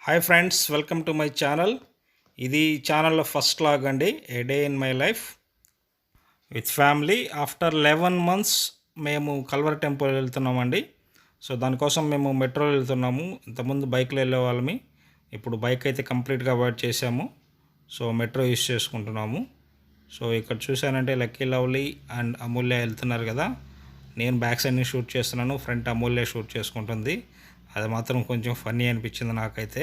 Hi friends, welcome to my channel. ఇది ఛానల్లో first vlog అండి. A day in my life with family. After 11 months మేము Calvary temple వెళ్తున్నామండి. So దానికోసం మేము మెట్రోలో వెళ్తున్నాము. ఇంతకుముందు బైక్లో వెళ్ళే వాళ్ళమి. ఇప్పుడు బైక్ అయితే కంప్లీట్గా అవాయిడ్ చేసాము. సో మెట్రో యూస్ చేసుకుంటున్నాము. సో ఇక్కడ చూసానంటే లక్కీ లవ్లీ అండ్ అమూల్య వెళ్తున్నారు కదా. నేను బ్యాక్ సైడ్ని షూట్ చేస్తున్నాను, ఫ్రంట్ అమూల్య షూట్ చేసుకుంటుంది. అది మాత్రం కొంచెం ఫన్నీ అనిపించింది నాకైతే.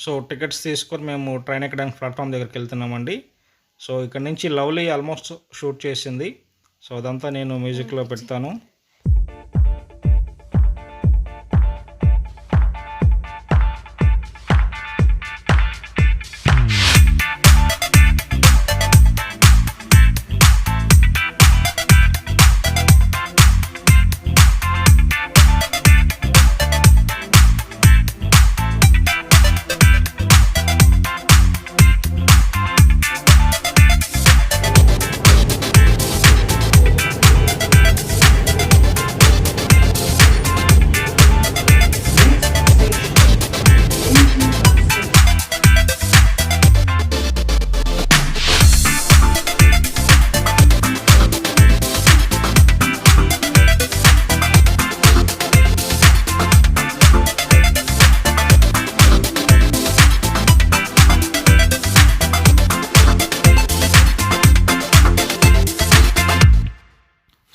సో టికెట్స్ తీసుకొని మేము ట్రైన్ ఎక్కడానికి ప్లాట్ఫామ్ దగ్గరికి వెళ్తున్నామండి. సో ఇక్కడ నుంచి లవ్లీ ఆల్మోస్ట్ షూట్ చేసింది. సో అదంతా నేను మ్యూజిక్లో పెడతాను.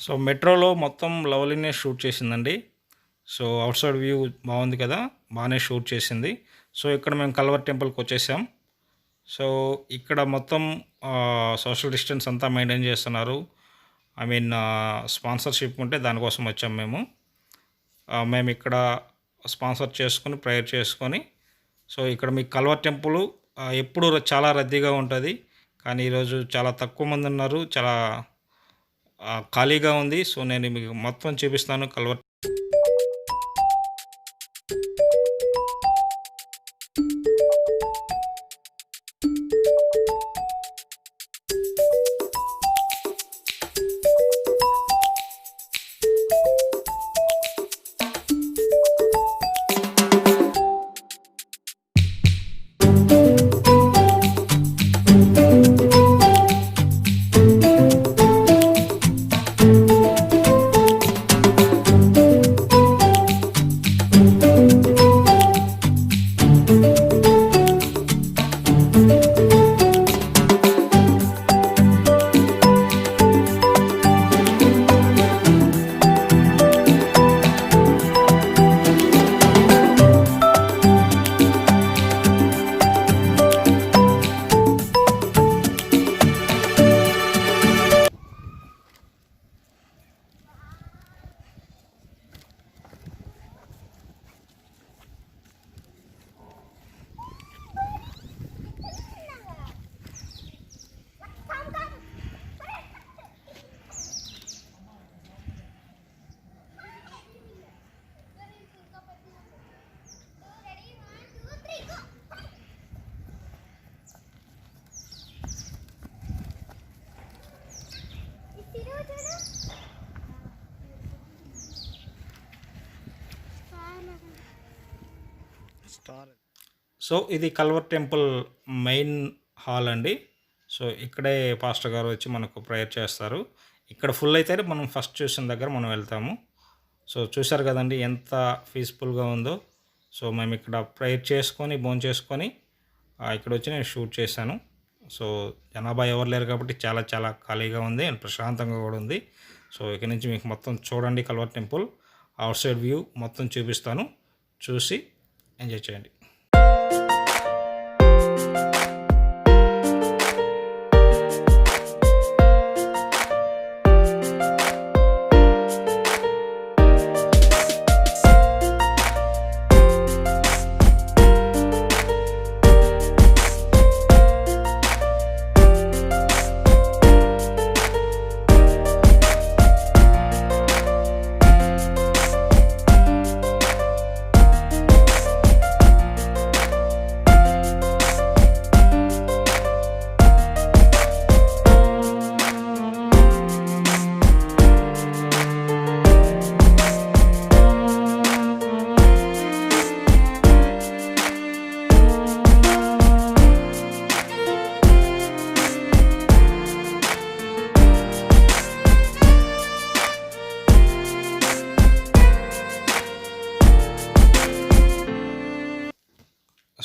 సో మెట్రోలో మొత్తం లవ్లీనే షూట్ చేసిందండి. సో అవుట్ సైడ్ వ్యూ బాగుంది కదా, బాగానే షూట్ చేసింది. సో ఇక్కడ మేము కల్వరి టెంపుల్కి వచ్చేసాం. సో ఇక్కడ మొత్తం సోషల్ డిస్టెన్స్ అంతా మెయింటైన్ చేస్తున్నారు. ఐ మీన్ స్పాన్సర్షిప్ ఉంటే దానికోసం వచ్చాం మేము. మేము ఇక్కడ స్పాన్సర్ చేసుకొని ప్రేయర్ చేసుకొని, సో ఇక్కడ మీకు కల్వరి టెంపుల్ ఎప్పుడు చాలా రద్దీగా ఉంటుంది, కానీ ఈరోజు చాలా తక్కువ మంది ఉన్నారు, చాలా ఖాళీగా ఉంది. సో నేను మీకు మొత్తం చూపిస్తాను కల్వరి. సో ఇది కల్వరి టెంపుల్ మెయిన్ హాల్ అండి. సో ఇక్కడే పాస్టర్ గారు వచ్చి మనకు ప్రేయర్ చేస్తారు. ఇక్కడ ఫుల్ అయితే మనం ఫస్ట్ చూసిన దగ్గర మనం వెళ్తాము. సో చూశారు కదండి ఎంత పీస్ఫుల్గా ఉందో. సో మేము ఇక్కడ ప్రేయర్ చేసుకొని భోంచేసుకొని ఇక్కడ వచ్చి నేను షూట్ చేశాను. సో జనాభా ఎవరు లేరు కాబట్టి చాలా చాలా ఖాళీగా ఉంది అండ్ ప్రశాంతంగా కూడా ఉంది. సో ఇక్కడ నుంచి మీకు మొత్తం చూడండి కల్వర్ టెంపుల్ అవుట్ సైడ్ వ్యూ మొత్తం చూపిస్తాను, చూసి ఎంజాయ్ చేయండి.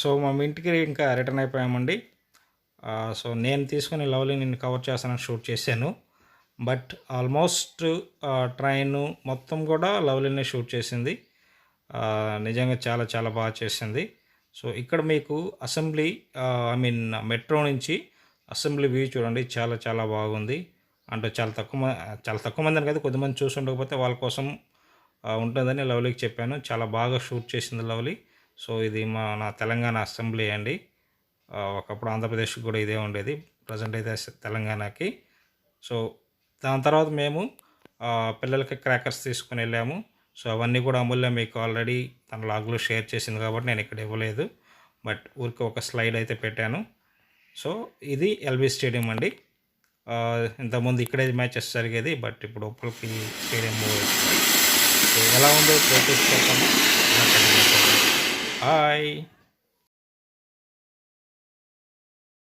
సో మా ఇంటికి ఇంకా రిటర్న్ అయిపోయామండి. సో నేను తీసుకుని లవ్లీ నిన్ను కవర్ చేస్తానని షూట్ చేశాను. బట్ ఆల్మోస్ట్ ట్రైను మొత్తం కూడా లవ్లీనే షూట్ చేసింది. నిజంగా చాలా చాలా బాగా చేసింది. సో ఇక్కడ మీకు అసెంబ్లీ ఐ మీన్ మెట్రో నుంచి అసెంబ్లీ వ్యూ చూడండి, చాలా చాలా బాగుంది. అంటే చాలా తక్కువ మంది అని కాదు, కొద్దిమంది చూసి ఉండకపోతే వాళ్ళ కోసం ఉంటుందని లవ్లీకి చెప్పాను. చాలా బాగా షూట్ చేసింది లవ్లీ. సో ఇది నా తెలంగాణ అసెంబ్లీ అండి. ఒకప్పుడు ఆంధ్రప్రదేశ్కి కూడా ఇదే ఉండేది, ప్రజెంట్ అయితే తెలంగాణకి. సో దాని తర్వాత మేము పిల్లలకి క్రాకర్స్ తీసుకుని వెళ్ళాము. సో అవన్నీ కూడా అమూల్య మీకు ఆల్రెడీ తన లాగ్లో షేర్ చేసింది కాబట్టి నేను ఇక్కడ ఇవ్వలేదు, బట్ ఊరికి ఒక స్లైడ్ అయితే పెట్టాను. సో ఇది ఎల్బీ స్టేడియం అండి. ఇంతకుముందు ఇక్కడే మ్యాచెస్ జరిగేది, బట్ ఇప్పుడు ఉప్పలకి స్టేడియం మూవ్ అవుతుంది. సో ఎలా ఉందో చూపిస్తాను. హాయ్.